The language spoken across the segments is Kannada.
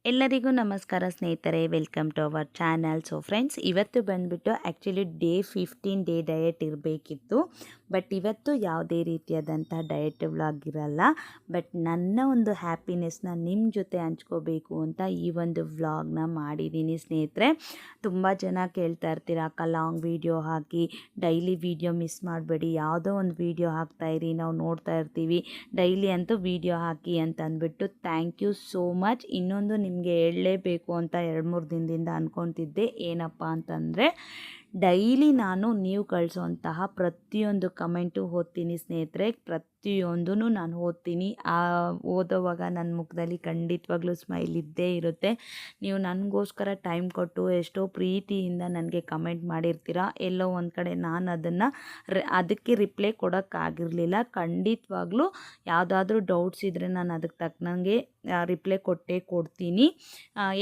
ಎಲ್ಲರಿಗೂ ನಮಸ್ಕಾರ ಸ್ನೇಹಿತರೆ, welcome to our channel. So friends, ಇವತ್ತು ಬಂದುಬಿಟ್ಟು ಆ್ಯಕ್ಚುಲಿ ಡೇ 15 ಡೇ ಡಯಟ್ ಇರಬೇಕಿತ್ತು. ಬಟ್ ಇವತ್ತು ಯಾವುದೇ ರೀತಿಯಾದಂಥ ಡಯಟ್ ವ್ಲಾಗ್ ಇರಲ್ಲ. ಬಟ್ ನನ್ನ ಒಂದು ಹ್ಯಾಪಿನೆಸ್ನ ನಿಮ್ಮ ಜೊತೆ ಹಂಚ್ಕೋಬೇಕು ಅಂತ ಈ ಒಂದು ವ್ಲಾಗ್ನ ಮಾಡಿದ್ದೀನಿ ಸ್ನೇಹಿತರೆ. ತುಂಬ ಜನ ಕೇಳ್ತಾ ಇರ್ತೀರ, ಅಕ್ಕ ಲಾಂಗ್ ವೀಡಿಯೋ ಹಾಕಿ, ಡೈಲಿ ವೀಡಿಯೋ ಮಿಸ್ ಮಾಡಬೇಡಿ, ಯಾವುದೋ ಒಂದು ವೀಡಿಯೋ ಹಾಕ್ತಾಯಿರಿ, ನಾವು ನೋಡ್ತಾ ಇರ್ತೀವಿ, ಡೈಲಿ ಅಂತೂ ವೀಡಿಯೋ ಹಾಕಿ ಅಂತ ಅಂದ್ಬಿಟ್ಟು ಥ್ಯಾಂಕ್ ಯು ಸೋ ಮಚ್. ಇನ್ನೊಂದು ನಿಮಗೆ ಹೇಳಲೇಬೇಕು ಅಂತ 2-3 ದಿನದಿಂದ ಅಂದ್ಕೊತಿದ್ದೆ. ಏನಪ್ಪ ಅಂತಂದರೆ, ಡೈಲಿ ನಾನು ನೀವು ಕಳಿಸೋಂತಹ ಪ್ರತಿಯೊಂದು ಕಮೆಂಟು ಓದ್ತೀನಿ ಸ್ನೇಹಿತರೆ. ಪ್ರತಿಯೊಂದೂ ನಾನು ಓದ್ತೀನಿ. ಓದೋವಾಗ ನನ್ನ ಮುಖದಲ್ಲಿ ಖಂಡಿತವಾಗ್ಲೂ ಸ್ಮೈಲ್ ಇದ್ದೇ ಇರುತ್ತೆ. ನೀವು ನನಗೋಸ್ಕರ ಟೈಮ್ ಕೊಟ್ಟು ಎಷ್ಟೋ ಪ್ರೀತಿಯಿಂದ ನನಗೆ ಕಮೆಂಟ್ ಮಾಡಿರ್ತೀರ. ಎಲ್ಲೋ ಒಂದು ಕಡೆ ನಾನು ಅದಕ್ಕೆ ರಿಪ್ಲೈ ಕೊಡೋಕ್ಕಾಗಿರಲಿಲ್ಲ. ಖಂಡಿತವಾಗ್ಲೂ ಯಾವುದಾದ್ರೂ ಡೌಟ್ಸ್ ಇದ್ದರೆ ನಾನು ಅದಕ್ಕೆ ತಕ್ಕನಂಗೆ ರಿಪ್ಲೈ ಕೊಡ್ತೀನಿ.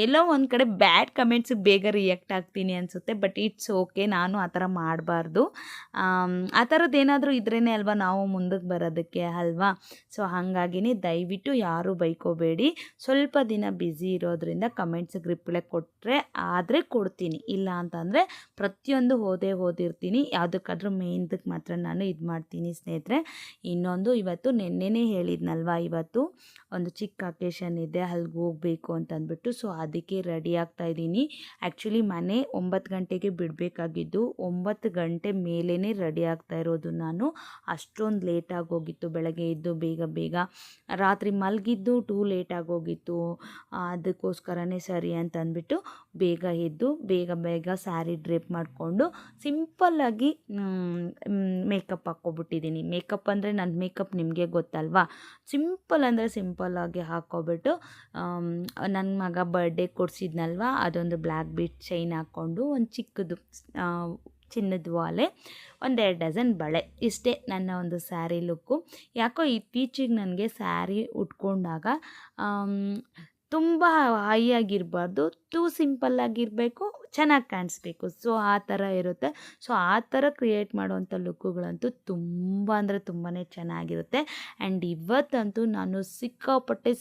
ಎಲ್ಲೋ ಒಂದು ಕಡೆ ಬ್ಯಾಡ್ ಕಮೆಂಟ್ಸಿಗೆ ಬೇಗ ರಿಯಾಕ್ಟ್ ಆಗ್ತೀನಿ ಅನಿಸುತ್ತೆ. ಬಟ್ ಇಟ್ಸ್ ಓಕೆ, ನಾನು ಆ ಥರ ಮಾಡಬಾರ್ದು. ಆ ಥರದ್ದು ಏನಾದರೂ ಇದ್ರೇ ಅಲ್ವಾ ನಾವು ಮುಂದಕ್ಕೆ ಬರೋದಕ್ಕೆ ಅಲ್ವಾ. ಸೊ ಹಾಗಾಗಿನೇ ದಯವಿಟ್ಟು ಯಾರೂ ಬೈಕೋಬೇಡಿ. ಸ್ವಲ್ಪ ದಿನ ಬ್ಯುಸಿ ಇರೋದ್ರಿಂದ ಕಮೆಂಟ್ಸಿಗೆ ರಿಪ್ಲೈ ಆದರೆ ಕೊಡ್ತೀನಿ. ಇಲ್ಲ ಅಂತಂದರೆ ಪ್ರತಿಯೊಂದು ಓದಿರ್ತೀನಿ. ಯಾವುದಕ್ಕಾದ್ರೂ ಮೇನ್ದಕ್ಕೆ ಮಾತ್ರ ನಾನು ಇದು ಮಾಡ್ತೀನಿ ಸ್ನೇಹಿತರೆ. ಇನ್ನೊಂದು, ಇವತ್ತು ನೆನ್ನೆನೇ ಹೇಳಿದ್ನಲ್ವ, ಇವತ್ತು ಒಂದು ಚಿಕ್ಕ ಅಕೇಶನ್ ಇದೆ, ಅಲ್ಲಿಗೆ ಹೋಗಬೇಕು ಅಂತಂದ್ಬಿಟ್ಟು. ಸೊ ಅದಕ್ಕೆ ರೆಡಿ ಆಗ್ತಾಯಿದ್ದೀನಿ. ಆ್ಯಕ್ಚುಲಿ ಮನೆ 9 ಗಂಟೆಗೆ ಬಿಡಬೇಕಾಗಿದ್ದು 9 ಗಂಟೆ ಮೇಲೇ ರೆಡಿ ಆಗ್ತಾ ಇರೋದು ನಾನು. ಅಷ್ಟೊಂದು ಲೇಟಾಗಿ ಹೋಗಿತ್ತು. ಬೆಳಗ್ಗೆ ಎದ್ದು ಬೇಗ ರಾತ್ರಿ ಮಲಗಿದ್ದು ಟೂ ಲೇಟಾಗಿ ಹೋಗಿತ್ತು. ಅದಕ್ಕೋಸ್ಕರನೇ ಸರಿ ಅಂತ ಅಂದ್ಬಿಟ್ಟು ಬೇಗ ಎದ್ದು ಬೇಗ ಸ್ಯಾರಿ ಡ್ರೇಪ್ ಮಾಡಿಕೊಂಡು ಸಿಂಪಲ್ಲಾಗಿ ಮೇಕಪ್ ಹಾಕ್ಕೊಬಿಟ್ಟಿದ್ದೀನಿ. ಮೇಕಪ್ ಅಂದರೆ ನನ್ನ ಮೇಕಪ್ ನಿಮಗೆ ಗೊತ್ತಲ್ವಾ, ಸಿಂಪಲ್ಲಾಗಿ ಹಾಕ್ಕೊಬಿಟ್ಟು ನನ್ನ ಮಗ ಬರ್ಡೇ ಕೊಡಿಸಿದ್ನಲ್ವ, ಅದೊಂದು ಬ್ಲ್ಯಾಕ್ ಬೀಟ್ ಚೈನ್ ಹಾಕ್ಕೊಂಡು ಒಂದು ಚಿಕ್ಕದು ಚಿನ್ನದ ವಾಲೆ, 1-2 ಡಜನ್ ಬಳೆ, ಇಷ್ಟೇ ನನ್ನ ಒಂದು ಸ್ಯಾರಿ ಲುಕ್ಕು. ಯಾಕೋ ಇತ್ತೀಚೆಗೆ ನನಗೆ ಸ್ಯಾರಿ ಉಟ್ಕೊಂಡಾಗ ತುಂಬ ಹೈ ಆಗಿರಬಾರ್ದು, ಟೂ ಸಿಂಪಲ್ಲಾಗಿರಬೇಕು, ಚೆನ್ನಾಗಿ ಕಾಣಿಸ್ಬೇಕು. ಸೊ ಆ ಥರ ಇರುತ್ತೆ. ಸೊ ಆ ಥರ ಕ್ರಿಯೇಟ್ ಮಾಡುವಂಥ ಲುಕ್ಕುಗಳಂತೂ ತುಂಬ ಅಂದರೆ ತುಂಬಾ ಚೆನ್ನಾಗಿರುತ್ತೆ. ಆ್ಯಂಡ್ ಇವತ್ತಂತೂ ನಾನು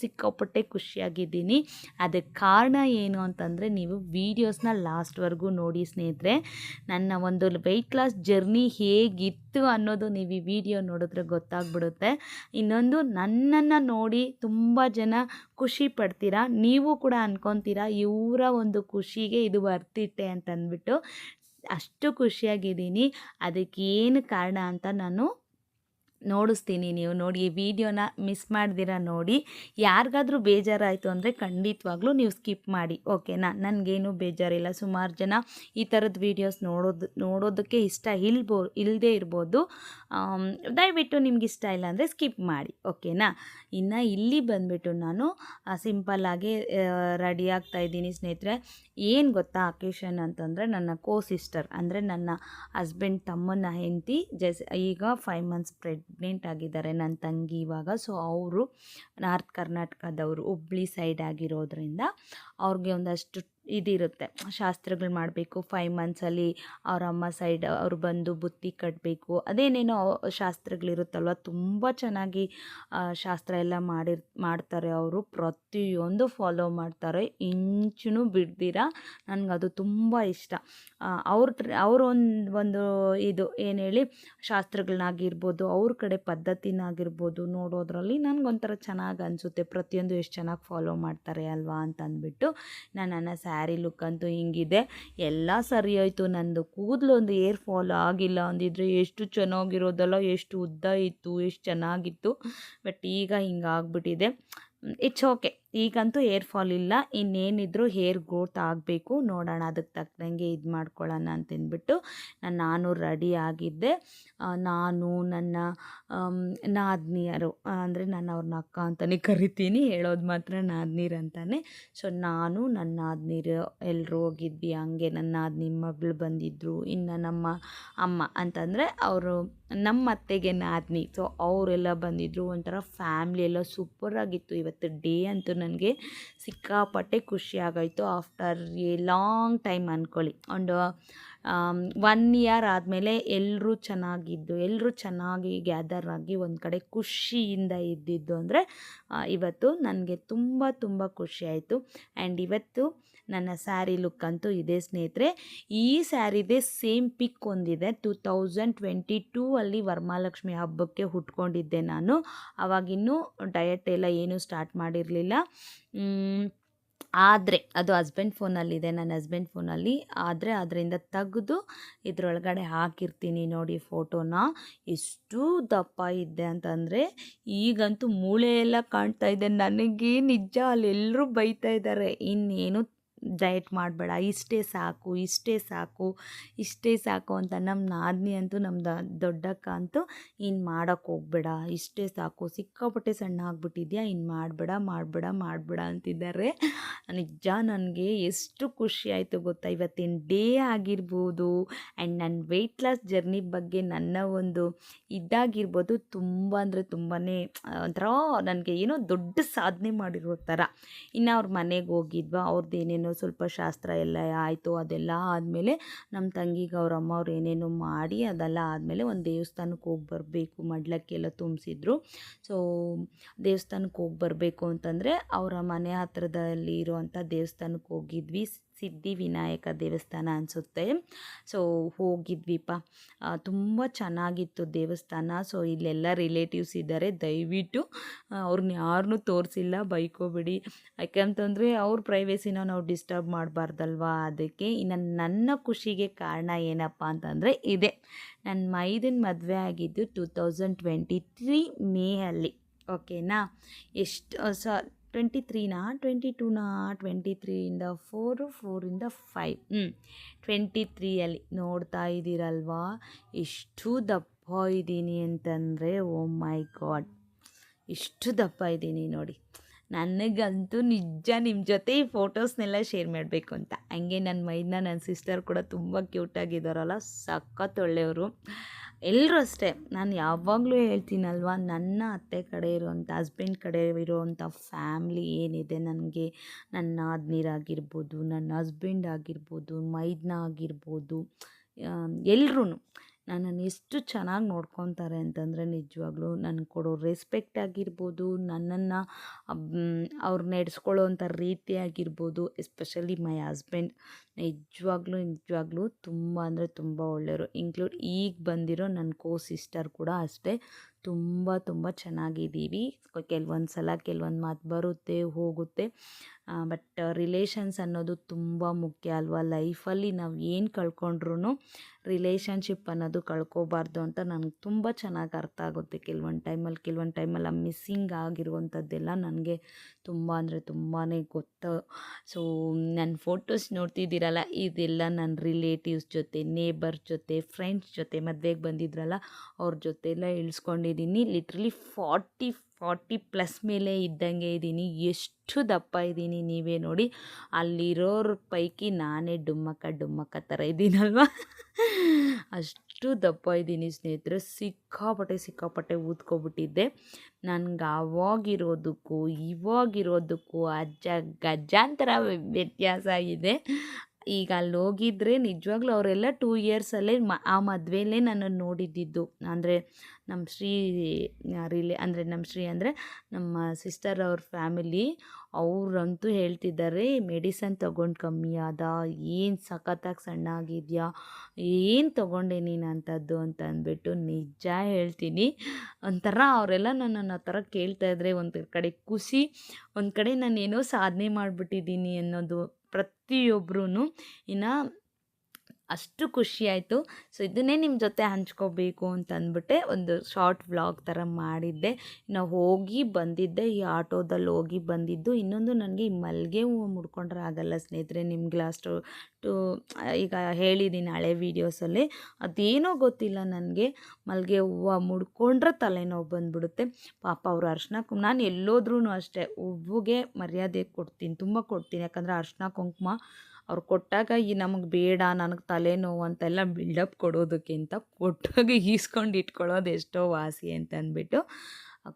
ಸಿಕ್ಕಾಪಟ್ಟೆ ಖುಷಿಯಾಗಿದ್ದೀನಿ. ಅದಕ್ಕೆ ಕಾರಣ ಏನು ಅಂತಂದರೆ, ನೀವು ವೀಡಿಯೋಸ್ನ ಲಾಸ್ಟ್ವರೆಗೂ ನೋಡಿ ಸ್ನೇಹಿತರೆ. ನನ್ನ ಒಂದು ವೆಯ್ಟ್ ಲಾಸ್ ಜರ್ನಿ ಹೇಗಿತ್ತು ಅನ್ನೋದು ನೀವು ಈ ವಿಡಿಯೋ ನೋಡಿದ್ರೆ ಗೊತ್ತಾಗ್ಬಿಡುತ್ತೆ. ಇನ್ನೊಂದು, ನನ್ನನ್ನು ನೋಡಿ ತುಂಬ ಜನ ಖುಷಿ ಪಡ್ತೀರಾ. ನೀವು ಕೂಡ ಅಂದ್ಕೊತೀರಾ, ಇವರ ಒಂದು ಖುಷಿಗೆ ಇದು ವರ್ತಿಟ್ಟೆ ಅಂತಂದ್ಬಿಟ್ಟು. ಅಷ್ಟು ಖುಷಿಯಾಗಿದ್ದೀನಿ. ಅದಕ್ಕೇನು ಕಾರಣ ಅಂತ ನಾನು ನೋಡಿಸ್ತೀನಿ. ನೀವು ನೋಡಿ, ಈ ವಿಡಿಯೋನ ಮಿಸ್ ಮಾಡ್ದಿರ ನೋಡಿ. ಯಾರಿಗಾದ್ರೂ ಬೇಜಾರಾಯಿತು ಅಂದರೆ ಖಂಡಿತವಾಗ್ಲೂ ನೀವು ಸ್ಕಿಪ್ ಮಾಡಿ, ಓಕೆನಾ. ನನಗೇನು ಬೇಜಾರಿಲ್ಲ. ಸುಮಾರು ಜನ ಈ ಥರದ ವೀಡಿಯೋಸ್ ನೋಡೋದಕ್ಕೆ ಇಲ್ಲದೇ ಇರ್ಬೋದು. ದಯವಿಟ್ಟು ನಿಮ್ಗೆ ಇಷ್ಟ ಇಲ್ಲ ಅಂದರೆ ಸ್ಕಿಪ್ ಮಾಡಿ, ಓಕೆನಾ. ಇನ್ನು ಇಲ್ಲಿ ಬಂದುಬಿಟ್ಟು ನಾನು ಸಿಂಪಲ್ಲಾಗಿ ರೆಡಿ ಆಗ್ತಾಯಿದ್ದೀನಿ ಸ್ನೇಹಿತರೆ. ಏನು ಗೊತ್ತಾ, ಅಕೇಶನ್ ಅಂತಂದರೆ ನನ್ನ ಸಿಸ್ಟರ್ ಅಂದರೆ ನನ್ನ ಹಸ್ಬೆಂಡ್ ತಮ್ಮನ ಹೆಂಡತಿ ಈಗ 5 ಮಂತ್ಸ್ ಪ್ರೆಗ್ನೆಂಟ್ ಆಗಿದ್ದಾರೆ, ನನ್ನ ತಂಗಿ ಇವಾಗ. ಸೊ ಅವರು ನಾರ್ತ್ ಕರ್ನಾಟಕದವರು, ಹುಬ್ಳಿ ಸೈಡ್ ಆಗಿರೋದ್ರಿಂದ ಅವ್ರಿಗೆ ಒಂದಷ್ಟು ಇದಿರುತ್ತೆ, ಶಾಸ್ತ್ರಗಳು ಮಾಡಬೇಕು. 5 ಮಂತ್ಸಲ್ಲಿ ಅವ್ರ ಅಮ್ಮ ಸೈಡ್ ಅವ್ರು ಬಂದು ಬುತ್ತಿ ಕಟ್ಟಬೇಕು, ಅದೇನೇನೋ ಶಾಸ್ತ್ರಗಳಿರುತ್ತಲ್ವ. ತುಂಬ ಚೆನ್ನಾಗಿ ಶಾಸ್ತ್ರ ಎಲ್ಲ ಮಾಡ್ತಾರೆ ಅವರು. ಪ್ರತಿಯೊಂದು ಫಾಲೋ ಮಾಡ್ತಾರೆ, ಇಂಚೂ ಬಿಡ್ದಿರ. ನನಗದು ತುಂಬ ಇಷ್ಟ. ಅವ್ರ ಒಂದು ಇದು ಏನು ಹೇಳಿ, ಶಾಸ್ತ್ರಗಳನ್ನಾಗಿರ್ಬೋದು, ಅವ್ರ ಕಡೆ ಪದ್ಧತಿನಾಗಿರ್ಬೋದು ನೋಡೋದ್ರಲ್ಲಿ ನನಗೊಂಥರ ಚೆನ್ನಾಗಿ ಅನಿಸುತ್ತೆ. ಪ್ರತಿಯೊಂದು ಎಷ್ಟು ಚೆನ್ನಾಗಿ ಫಾಲೋ ಮಾಡ್ತಾರೆ ಅಲ್ವಾ ಅಂತ ಅಂದ್ಬಿಟ್ಟು. ನನ್ನ ಸ್ಯಾರಿ ಲುಕ್ ಅಂತೂ ಹಿಂಗಿದೆ. ಎಲ್ಲ ಸರಿ ಹೋಯ್ತು. ನಂದು ಕೂದಲು ಒಂದು ಏರ್ ಫಾಲ್ ಆಗಿಲ್ಲ ಅಂದಿದ್ರೆ ಎಷ್ಟು ಚೆನ್ನಾಗಿರೋದಲ್ಲ, ಎಷ್ಟು ಉದ್ದ ಇತ್ತು, ಎಷ್ಟು ಚೆನ್ನಾಗಿತ್ತು. ಬಟ್ ಈಗ ಹಿಂಗಾಗ್ಬಿಟ್ಟಿದೆ. ಇಟ್ಸ್ ಓಕೆ, ಈಗಂತೂ ಏರ್ ಫಾಲ್ ಇಲ್ಲ. ಇನ್ನೇನಿದ್ರು ಹೇರ್ ಗ್ರೋತ್ ಆಗಬೇಕು, ನೋಡೋಣ. ಅದಕ್ಕೆ ತಕ್ಕಂಗೆ ಇದು ಮಾಡ್ಕೊಳ್ಳೋಣ ಅಂತಂದ್ಬಿಟ್ಟು ನಾನು ರೆಡಿ ಆಗಿದ್ದೆ. ನಾನು ನನ್ನ ನಾದ್ನಿಯರು ಅಂದರೆ ನಾನು ಅವ್ರನ್ನ ಅಕ್ಕ ಅಂತಲೇ ಕರಿತೀನಿ, ಹೇಳೋದು ಮಾತ್ರ ನಾದ್ನೀರು ಅಂತಾನೆ. ಸೊ ನಾನು ನನ್ನ ನಾದ್ನೀರು ಎಲ್ಲರೂ ಹೋಗಿದ್ವಿ. ಹಂಗೆ ನನ್ನ ನಾದ್ನಿ ಮಗಳು ಬಂದಿದ್ದರು. ಇನ್ನು ನಮ್ಮ ಅಮ್ಮ ಅಂತಂದರೆ ಅವರು ನಮ್ಮ ಅತ್ತೆಗೆ ನಾದ್ನಿ. ಸೊ ಅವರೆಲ್ಲ ಬಂದಿದ್ದರು. ಒಂಥರ ಫ್ಯಾಮ್ಲಿ ಎಲ್ಲ ಸೂಪರಾಗಿತ್ತು. ಇವತ್ತು ಡೇ ಅಂತೂ ನನಗೆ ಸಿಕ್ಕಾಪಟ್ಟೆ ಖುಷಿ ಆಗೋಯ್ತು. ಆಫ್ಟರ್ ಎ ಲಾಂಗ್ ಟೈಮ್ ಅಂದ್ಕೊಳ್ಳಿ, ಒಂದು 1 ಇಯರ್ ಆದಮೇಲೆ ಎಲ್ಲರೂ ಚೆನ್ನಾಗಿ ಗ್ಯಾದರ್ ಆಗಿ ಒಂದು ಕಡೆ ಖುಷಿಯಿಂದ ಇದ್ದಿದ್ದು ಅಂದರೆ ಇವತ್ತು ನನಗೆ ತುಂಬ ತುಂಬ ಖುಷಿ ಆಯಿತು. ಆ್ಯಂಡ್ ಇವತ್ತು ನನ್ನ ಸ್ಯಾರಿ ಲುಕ್ ಅಂತೂ ಇದೆ ಸ್ನೇಹಿತರೆ. ಈ ಸ್ಯಾರಿದೇ ಸೇಮ್ ಪಿಕ್ ಒಂದಿದೆ. 2022 ಅಲ್ಲಿ ವರಮಹಾಲಕ್ಷ್ಮಿ ಹಬ್ಬಕ್ಕೆ ಉಟ್ಕೊಂಡಿದ್ದೆ ನಾನು. ಆವಾಗಿನ್ನೂ ಡಯಟ್ ಎಲ್ಲ ಏನೂ ಸ್ಟಾರ್ಟ್ ಮಾಡಿರಲಿಲ್ಲ. ಆದರೆ ಅದು ಹಸ್ಬೆಂಡ್ ಫೋನಲ್ಲಿದೆ, ನನ್ನ ಹಸ್ಬೆಂಡ್ ಫೋನಲ್ಲಿ. ಆದರೆ ಅದರಿಂದ ತೆಗೆದು ಇದರೊಳಗಡೆ ಹಾಕಿರ್ತೀನಿ ನೋಡಿ ಫೋಟೋನ. ಎಷ್ಟು ದಪ್ಪ ಇದ್ದೆ ಅಂತಂದರೆ ಈಗಂತೂ ಮೂಳೆ ಎಲ್ಲ ಕಾಣ್ತಾ ಇದೆ ನನಗೆ. ನಿಜ ಅಲ್ಲೆಲ್ಲರೂ ಬೈತಾ ಇದ್ದಾರೆ, ಇನ್ನೇನು ಡಯಟ್ ಮಾಡಬೇಡ, ಇಷ್ಟೇ ಸಾಕು ಅಂತ. ನಮ್ಮ ನಾದಿನಿ ಅಂತೂ, ನಮ್ಮ ದೊಡ್ಡಕ್ಕ ಅಂತೂ ಇನ್ನು ಮಾಡೋಕ್ಕೆ ಹೋಗ್ಬೇಡ, ಇಷ್ಟೇ ಸಾಕು, ಸಿಕ್ಕಾಪಟ್ಟೆ ಸಣ್ಣ ಆಗಿಬಿಟ್ಟಿದ್ಯಾ, ಇನ್ನು ಮಾಡಬೇಡ ಅಂತಿದ್ದಾರೆ. ನಿಜ ನನಗೆ ಎಷ್ಟು ಖುಷಿ ಆಯಿತು ಗೊತ್ತಾ. ಇವತ್ತಿನ ಡೇ ಆಗಿರ್ಬೋದು ಆ್ಯಂಡ್ ನನ್ನ ವೆಯ್ಟ್ ಲಾಸ್ ಜರ್ನಿ ಬಗ್ಗೆ ನನ್ನ ಒಂದು ಇದಾಗಿರ್ಬೋದು, ತುಂಬ ಅಂದರೆ ತುಂಬಾ ಒಂಥರ ನನಗೆ ಏನೋ ದೊಡ್ಡ ಸಾಧನೆ ಮಾಡಿರೋ ಥರ. ಇನ್ನು ಅವ್ರ ಮನೆಗೆ ಹೋಗಿದ್ವಾ, ಅವ್ರದ್ದು ಏನೇನೋ ಸ್ವಲ್ಪ ಶಾಸ್ತ್ರ ಎಲ್ಲ ಆಯಿತು. ಅದೆಲ್ಲ ಆದಮೇಲೆ ನಮ್ಮ ತಂಗಿಗೆ ಅವ್ರ ಅಮ್ಮ ಅವ್ರು ಏನೇನೋ ಮಾಡಿ ಅದೆಲ್ಲ ಆದಮೇಲೆ ಒಂದು ದೇವಸ್ಥಾನಕ್ಕೆ ಹೋಗಿ ಬರಬೇಕು, ಮಡ್ಲಕ್ಕೆಲ್ಲ ತುಂಬಿಸಿದ್ರು. ಸೊ ದೇವಸ್ಥಾನಕ್ಕೆ ಹೋಗಿ ಬರಬೇಕು ಅಂತಂದರೆ ಅವರ ಮನೆ ಹತ್ರದಲ್ಲಿ ಇರುವಂಥ ದೇವಸ್ಥಾನಕ್ಕೆ ಹೋಗಿದ್ವಿ. ಸಿದ್ಧಿ ವಿನಾಯಕ ದೇವಸ್ಥಾನ ಅನಿಸುತ್ತೆ. ಸೊ ಹೋಗಿದ್ವಿಪ್ಪ, ತುಂಬ ಚೆನ್ನಾಗಿತ್ತು ದೇವಸ್ಥಾನ. ಸೊ ಇಲ್ಲೆಲ್ಲ ರಿಲೇಟಿವ್ಸ್ ಇದ್ದಾರೆ, ದಯವಿಟ್ಟು ಅವ್ರನ್ನ ಯಾರನ್ನೂ ತೋರಿಸಿಲ್ಲ, ಬೈಕೋಬೇಡಿ. ಯಾಕೆಂತಂದರೆ ಅವ್ರ ಪ್ರೈವೇಸಿನ ನಾವು ಡಿಸ್ಟರ್ಬ್ ಮಾಡಬಾರ್ದಲ್ವ. ಅದಕ್ಕೆ ಇನ್ನು ನನ್ನ ಖುಷಿಗೆ ಕಾರಣ ಏನಪ್ಪ ಅಂತಂದರೆ ಇದೆ, ನನ್ನ ಮೈದನ ಮದುವೆ ಆಗಿದ್ದು 2023 ಮೇ ಅಲ್ಲಿ. ಓಕೆನಾ, ಎಷ್ಟು 23ನಾ 22ನಾ 23ಇಂದ 4ಇಂದ 5 23ಅಲ್ಲಿ ನೋಡ್ತಾ ಇದ್ದೀರಲ್ವಾ ಎಷ್ಟು ದಪ್ಪ ಇದ್ದೀನಿ ಅಂತಂದರೆ. ಓ ಮೈ ಗಾಡ್, ಇಷ್ಟು ದಪ್ಪ ಇದ್ದೀನಿ ನೋಡಿ. ನನಗಂತೂ ನಿಜ ನಿಮ್ಮ ಜೊತೆ ಈ ಫೋಟೋಸ್ನೆಲ್ಲ ಶೇರ್ ಮಾಡಬೇಕು ಅಂತ. ಹಂಗೆ ನನ್ನ ಮೈದನ ನನ್ನ ಸಿಸ್ಟರ್ ಕೂಡ ತುಂಬ ಕ್ಯೂಟಾಗಿದ್ದಾರಲ್ಲ, ಸಖತ್ ಒಳ್ಳೆಯವರು. ಎಲ್ಲರೂ ಅಷ್ಟೇ, ನಾನು ಯಾವಾಗಲೂ ಹೇಳ್ತೀನಲ್ವ, ನನ್ನ ಅತ್ತೆ ಕಡೆ ಇರುವಂಥ, ಹಸ್ಬೆಂಡ್ ಕಡೆ ಇರುವಂಥ ಫ್ಯಾಮ್ಲಿ ಏನಿದೆ ನನಗೆ, ನನ್ನ ನಾದಿನಿರಾಗಿರ್ಬೋದು, ನನ್ನ ಹಸ್ಬೆಂಡ್ ಆಗಿರ್ಬೋದು, ಮೈದನ ಆಗಿರ್ಬೋದು, ಎಲ್ಲರೂ ನನ್ನನ್ನು ಎಷ್ಟು ಚೆನ್ನಾಗಿ ನೋಡ್ಕೊತಾರೆ ಅಂತಂದರೆ ನಿಜವಾಗ್ಲೂ ನನಗೆ ಕೊಡೋ ರೆಸ್ಪೆಕ್ಟ್ ಆಗಿರ್ಬೋದು, ನನ್ನನ್ನು ಅವ್ರು ನಡೆಸ್ಕೊಳ್ಳೋವಂಥ ರೀತಿ ಆಗಿರ್ಬೋದು, ಎಸ್ಪೆಷಲಿ ಮೈ ಹಸ್ಬೆಂಡ್ ನಿಜವಾಗ್ಲೂ ತುಂಬ ಅಂದರೆ ತುಂಬ ಒಳ್ಳೆಯವರು. ಈಗ ಬಂದಿರೋ ನನ್ನ ಸಿಸ್ಟರ್ ಕೂಡ ಅಷ್ಟೇ, ತುಂಬ ಚೆನ್ನಾಗಿದ್ದೀವಿ. ಕೆಲವೊಂದು ಸಲ ಕೆಲವೊಂದು ಮಾತು ಬರುತ್ತೆ ಹೋಗುತ್ತೆ, ಬಟ್ ರಿಲೇಷನ್ಸ್ ಅನ್ನೋದು ತುಂಬ ಮುಖ್ಯ ಅಲ್ವಾ. ಲೈಫಲ್ಲಿ ನಾವು ಏನು ಕಳ್ಕೊಂಡ್ರೂ ರಿಲೇಷನ್ಶಿಪ್ ಅನ್ನೋದು ಕಳ್ಕೊಬಾರ್ದು ಅಂತ ನನಗೆ ತುಂಬ ಚೆನ್ನಾಗಿ ಅರ್ಥ ಆಗುತ್ತೆ. ಕೆಲವೊಂದು ಟೈಮಲ್ಲಿ ಆ ಮಿಸ್ಸಿಂಗ್ ಆಗಿರುವಂಥದ್ದೆಲ್ಲ ನನಗೆ ತುಂಬ ಅಂದರೆ ತುಂಬಾ ಗೊತ್ತು. ಸೊ ನನ್ನ ಫೋಟೋಸ್ ನೋಡ್ತಿದ್ದೀರಲ್ಲ, ಇದೆಲ್ಲ ನನ್ನ ರಿಲೇಟಿವ್ಸ್ ಜೊತೆ, ನೇಬರ್ಸ್ ಜೊತೆ, ಫ್ರೆಂಡ್ಸ್ ಜೊತೆ, ಮದುವೆಗೆ ಬಂದಿದ್ರಲ್ಲ ಅವ್ರ ಜೊತೆ ಎಲ್ಲ ಇಳಿಸ್ಕೊಂಡಿದ್ದೀನಿ. ಲಿಟ್ರಲಿ 40+ ಮೇಲೆ ಇದ್ದಂಗೆ ಇದ್ದೀನಿ. ಎಷ್ಟು ದಪ್ಪ ಇದ್ದೀನಿ ನೀವೇ ನೋಡಿ. ಅಲ್ಲಿರೋರ ಪೈಕಿ ನಾನೇ ಡುಮ್ಮಕ್ಕ ಥರ ಇದ್ದೀನಲ್ವ, ಅಷ್ಟು ದಪ್ಪ ಇದ್ದೀನಿ ಸ್ನೇಹಿತರೆ. ಸಿಕ್ಕಾಪಟ್ಟೆ ಊದ್ಕೊಬಿಟ್ಟಿದ್ದೆ. ನನಗೆ ಆವಾಗಿರೋದಕ್ಕೂ ಇವಾಗಿರೋದಕ್ಕೂ ಗಜಾಂತರ ವ್ಯತ್ಯಾಸ ಇದೆ. ಈಗ ಅಲ್ಲಿ ಹೋಗಿದ್ರೆ ನಿಜವಾಗ್ಲೂ ಅವರೆಲ್ಲ 2 ಇಯರ್ಸಲ್ಲೇ ಆ ಮದುವೆಯಲ್ಲೇ ನನ್ನನ್ನು ನೋಡಿದ್ದಿದ್ದು. ಅಂದರೆ ನಮ್ಮ ಶ್ರೀ ಅಂದರೆ ನಮ್ಮ ಸಿಸ್ಟರ್ ಅವ್ರ ಫ್ಯಾಮಿಲಿ, ಅವರಂತೂ ಹೇಳ್ತಿದ್ದಾರೆ, ಮೆಡಿಸನ್ ತೊಗೊಂಡು ಕಮ್ಮಿ ಆದ, ಏನು ಸಖತ್ತಾಗಿ ಸಣ್ಣ ಆಗಿದೆಯಾ, ಏನು ತೊಗೊಂಡೆ ನೀನು ಅಂಥದ್ದು ಅಂತ ಅಂದ್ಬಿಟ್ಟು. ನಿಜ ಹೇಳ್ತೀನಿ, ಒಂಥರ ಅವರೆಲ್ಲ ನನ್ನನ್ನು ಆ ಥರ ಕೇಳ್ತಾಯಿದ್ರೆ ಒಂದು ಕಡೆ ಖುಷಿ, ಒಂದು ಕಡೆ ನಾನೇನೋ ಸಾಧನೆ ಮಾಡಿಬಿಟ್ಟಿದ್ದೀನಿ ಅನ್ನೋದು ಪ್ರತಿಯೊಬ್ಬರೂ. ಇನ್ನು ಅಷ್ಟು ಖುಷಿಯಾಯಿತು. ಸೊ ಇದನ್ನೇ ನಿಮ್ಮ ಜೊತೆ ಹಂಚ್ಕೋಬೇಕು ಅಂತ ಅಂದ್ಬಿಟ್ಟೆ ಒಂದು ಶಾರ್ಟ್ ವ್ಲಾಗ್ ಥರ ಮಾಡಿದ್ದೆ. ನಾವು ಹೋಗಿ ಬಂದಿದ್ದೆ, ಈ ಆಟೋದಲ್ಲಿ ಹೋಗಿ ಬಂದಿದ್ದು. ಇನ್ನೊಂದು ನನಗೆ ಈ ಮಲ್ಲಿಗೆ ಹೂವು ಮುಡ್ಕೊಂಡ್ರೆ ಆಗಲ್ಲ ಸ್ನೇಹಿತರೆ. ನಿಮ್ಗೆ ಲಾಸ್ಟು ಈಗ ಹೇಳಿದ್ದೀನಿ ಹಳೆ ವೀಡಿಯೋಸಲ್ಲಿ, ಅದೇನೋ ಗೊತ್ತಿಲ್ಲ ನನಗೆ, ಮಲ್ಲಿಗೆ ಹೂವು ಮುಡ್ಕೊಂಡ್ರೆ ತಲೆನೋವು ಬಂದುಬಿಡುತ್ತೆ. ಪಾಪ ಅವರು ಅರ್ಶಿನ ನಾನು ಎಲ್ಲೋದ್ರೂ ಅಷ್ಟೇ ಹೂವಿಗೆ ಮರ್ಯಾದೆ ಕೊಡ್ತೀನಿ, ತುಂಬ ಕೊಡ್ತೀನಿ. ಯಾಕಂದರೆ ಅರ್ಶಿನ ಕುಂಕುಮ ಅವ್ರು ಕೊಟ್ಟಾಗ ನಮಗೆ ಬೇಡ, ನನಗೆ ತಲೆನೋವು ಅಂತೆಲ್ಲ ಬಿಲ್ಡಪ್ ಕೊಡೋದಕ್ಕಿಂತ ಕೊಟ್ಟಾಗ ಈಸ್ಕೊಂಡು ಇಟ್ಕೊಳ್ಳೋದು ಎಷ್ಟೋ ವಾಸಿ ಅಂತ ಅಂದ್ಬಿಟ್ಟು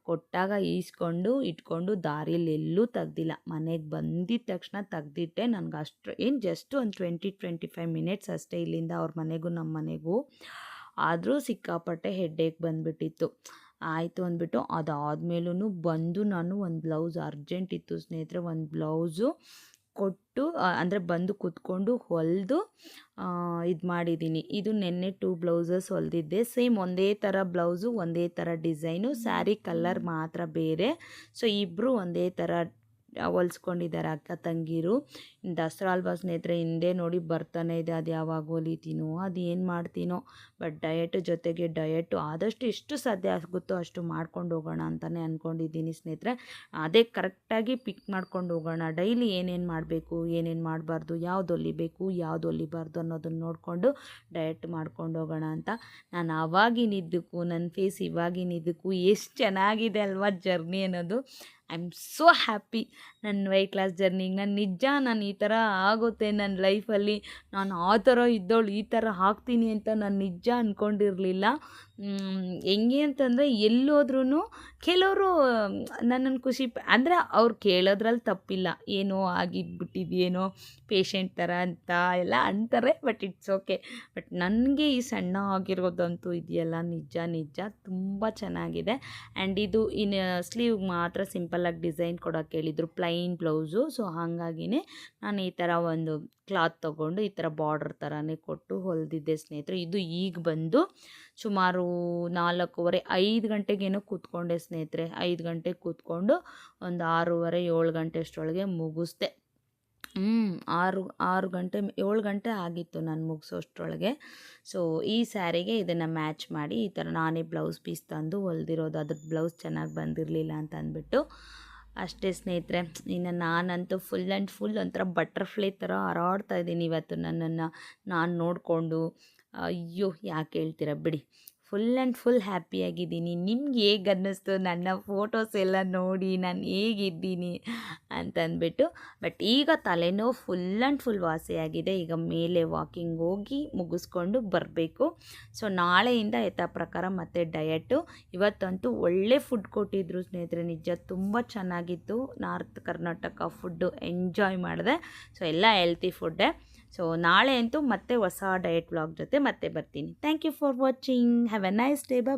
ಕೊಟ್ಟಾಗ ಈಸ್ಕೊಂಡು ಇಟ್ಕೊಂಡು ದಾರಿಯಲ್ಲಿ ಎಲ್ಲೂ ತೆಗ್ದಿಲ್ಲ. ಮನೆಗೆ ಬಂದಿದ್ದ ತಕ್ಷಣ ತೆಗ್ದಿಟ್ಟೆ. ನನಗೆ ಅಷ್ಟು ಏನು ಜಸ್ಟ್ ಒಂದು 20-25 ಮಿನಿಟ್ಸ್ ಅಷ್ಟೇ ಇಲ್ಲಿಂದ ಅವ್ರ ಮನೆಗೂ ನಮ್ಮ ಮನೆಗೂ. ಆದರೂ ಸಿಕ್ಕಾಪಟ್ಟೆ ಹೆಡ್ಡೇಕ್ ಬಂದುಬಿಟ್ಟಿತ್ತು. ಆಯಿತು ಅಂದ್ಬಿಟ್ಟು ಅದಾದಮೇಲೂ ಬಂದು ನಾನು ಒಂದು ಬ್ಲೌಸ್ ಅರ್ಜೆಂಟ್ ಇತ್ತು ಸ್ನೇಹಿತರೆ, ಒಂದು ಬ್ಲೌಸು ಕೊಟ್ಟು ಅಂದರೆ ಬಂದು ಕೂತ್ಕೊಂಡು ಹೊಲಿದು ಇದು ಮಾಡಿದ್ದೀನಿ. ಇದು ನೆನ್ನೆ 2 ಬ್ಲೌಸಸ್ ಹೊಲಿದಿದ್ದೆ. ಸೇಮ್ ಒಂದೇ ಥರ ಬ್ಲೌಸು, ಒಂದೇ ಥರ ಡಿಸೈನು, ಸ್ಯಾರಿ ಕಲರ್ ಮಾತ್ರ ಬೇರೆ. ಸೊ ಇಬ್ಬರು ಒಂದೇ ಥರ ಹೊಲ್ಸ್ಕೊಂಡಿದ್ದಾರೆ ಅಕ್ಕ ತಂಗಿರು. ದಸರಾ ಅಲ್ವಾ ಸ್ನೇಹಿತರೆ, ಹಿಂದೆ ನೋಡಿ ಬರ್ತಾನೆ ಇದೆ. ಅದು ಯಾವಾಗ ಹೊಲಿತೀನೋ, ಅದು ಏನು ಮಾಡ್ತೀನೋ. ಬಟ್ ಡಯಟು ಆದಷ್ಟು ಎಷ್ಟು ಸಾಧ್ಯ ಆಗುತ್ತೋ ಅಷ್ಟು ಮಾಡ್ಕೊಂಡು ಹೋಗೋಣ ಅಂತಲೇ ಅಂದ್ಕೊಂಡಿದ್ದೀನಿ ಸ್ನೇಹಿತರೆ. ಅದೇ ಕರೆಕ್ಟಾಗಿ ಪಿಕ್ ಮಾಡ್ಕೊಂಡು ಹೋಗೋಣ. ಡೈಲಿ ಏನೇನು ಮಾಡಬೇಕು, ಏನೇನು ಮಾಡಬಾರ್ದು, ಯಾವ್ದು ಹೊಲಿಬೇಕು, ಯಾವ್ದು ಹೊಲಿಬಾರ್ದು ಅನ್ನೋದನ್ನು ನೋಡಿಕೊಂಡು ಡಯಟ್ ಮಾಡ್ಕೊಂಡು ಹೋಗೋಣ ಅಂತ. ನಾನು ಆವಾಗಿನಿದ್ದಕ್ಕೂ ನನ್ನ ಫೇಸ್ ಇವಾಗಿನಿದ್ದಕ್ಕೂ ಎಷ್ಟು ಚೆನ್ನಾಗಿದೆ ಅಲ್ವಾ ಜರ್ನಿ ಅನ್ನೋದು. ಐ ಆಮ್ ಸೋ ಹ್ಯಾಪಿ ನನ್ನ ವೆಯ್ಟ್ ಲಾಸ್ ಜರ್ನಿಗೆ. ನಾನು ಈ ಥರ ಆಗುತ್ತೆ ನನ್ನ ಲೈಫಲ್ಲಿ, ನಾನು ಆ ಥರ ಇದ್ದವಳು ಈ ಥರ ಆಗ್ತೀನಿ ಅಂತ ನಾನು ನಿಜ ಅಂದ್ಕೊಂಡಿರಲಿಲ್ಲ. ಹೆಂಗೆ ಅಂತಂದರೆ ಎಲ್ಲೋದ್ರೂ ಕೆಲವರು ನನ್ನನ್ನು ಅಂದರೆ ಅವ್ರು ಕೇಳೋದ್ರಲ್ಲಿ ತಪ್ಪಿಲ್ಲ, ಏನೋ ಆಗಿದ್ಬಿಟ್ಟಿದೆಯೇನೋ ಪೇಷಂಟ್ ಥರ ಅಂತ ಎಲ್ಲ ಅಂತಾರೆ. But it's okay. ಬಟ್ ನನಗೆ ಈ ಸಣ್ಣ ಆಗಿರೋದಂತೂ ಇದೆಯಲ್ಲ, ನಿಜ ತುಂಬ ಚೆನ್ನಾಗಿದೆ. ಆ್ಯಂಡ್ ಇದು ಇನ್ನು ಸ್ಲೀವ್ಗೆ ಮಾತ್ರ ಸಿಂಪಲ್ಲಾಗಿ ಡಿಸೈನ್ ಕೊಡೋಕೆ ಹೇಳಿದರು, ಪ್ಲೈನ್ ಬ್ಲೌಸು. ಸೊ ಹಾಗಾಗಿನೇ ನಾನು ಈ ಥರ ಒಂದು ಕ್ಲಾತ್ ತೊಗೊಂಡು ಈ ಥರ ಬಾರ್ಡರ್ ಥರನೇ ಕೊಟ್ಟು ಹೊಲಿದಿದ್ದೆ ಸ್ನೇಹಿತರೆ. ಇದು ಈಗ ಬಂದು ಸುಮಾರು 4:30-5 ಗಂಟೆಗೇನೋ ಕೂತ್ಕೊಂಡೆ ಸ್ನೇಹಿತರೆ. 5 ಗಂಟೆಗೆ ಕೂತ್ಕೊಂಡು ಒಂದು 6:30-7 ಗಂಟೆ ಅಷ್ಟರೊಳಗೆ ಮುಗಿಸ್ದೆ. 7 ಗಂಟೆ ಆಗಿತ್ತು ನಾನು ಮುಗಿಸೋಷ್ಟ್ರೊಳಗೆ. ಸೊ ಈ ಸ್ಯಾರಿಗೆ ಇದನ್ನು ಮ್ಯಾಚ್ ಮಾಡಿ ಈ ಥರ ನಾನೇ ಬ್ಲೌಸ್ ಪೀಸ್ ತಂದು ಹೊಲ್ದಿರೋದು. ಅದ್ರದ್ದು ಬ್ಲೌಸ್ ಚೆನ್ನಾಗಿ ಬಂದಿರಲಿಲ್ಲ ಅಂತ ಅಂದ್ಬಿಟ್ಟು ಅಷ್ಟೇ ಸ್ನೇಹಿತರೆ. ಇನ್ನು ನಾನಂತೂ ಫುಲ್ ಆ್ಯಂಡ್ ಫುಲ್ ಒಂಥರ ಬಟರ್ಫ್ಲೈ ಥರ ಹಾರಾಡ್ತಾ ಇದ್ದೀನಿ ಇವತ್ತು. ನನ್ನನ್ನು ನಾನು ನೋಡಿಕೊಂಡು. ಅಯ್ಯೋ ಯಾಕೆ ಹೇಳ್ತೀರ ಬಿಡಿ, ಫುಲ್ ಆ್ಯಂಡ್ ಫುಲ್ ಹ್ಯಾಪಿಯಾಗಿದ್ದೀನಿ. ನಿಮ್ಗೆ ಹೇಗೆ ಅನ್ನಿಸ್ತು ನನ್ನ ಫೋಟೋಸ್ ಎಲ್ಲ ನೋಡಿ ನಾನು ಹೇಗಿದ್ದೀನಿ ಅಂತಂದ್ಬಿಟ್ಟು. ಬಟ್ ಈಗ ತಲೆನೋವು ಫುಲ್ ಆ್ಯಂಡ್ ಫುಲ್ ವಾಸಿಯಾಗಿದೆ. ಈಗ ಮೇಲೆ ವಾಕಿಂಗ್ ಹೋಗಿ ಮುಗಿಸ್ಕೊಂಡು ಬರಬೇಕು. ಸೊ ನಾಳೆಯಿಂದ ಯಥಾ ಪ್ರಕಾರ ಮತ್ತೆ ಡಯಟು. ಇವತ್ತಂತೂ ಒಳ್ಳೆ ಫುಡ್ ಕೊಟ್ಟಿದ್ರು ಸ್ನೇಹಿತರೆ, ನಿಜ ತುಂಬ ಚೆನ್ನಾಗಿತ್ತು. ನಾರ್ತ್ ಕರ್ನಾಟಕ ಫುಡ್ಡು ಎಂಜಾಯ್ ಮಾಡಿದೆ. ಸೊ ಎಲ್ಲ ಹೆಲ್ತಿ ಫುಡ್ಡೇ. ಸೊ ನಾಳೆ ಅಂತೂ ಮತ್ತೆ ಹೊಸ ಡಯಟ್ ವ್ಲಾಗ್ ಜೊತೆ ಮತ್ತೆ ಬರ್ತೀನಿ. Thank you for watching. Have a nice day. Bye.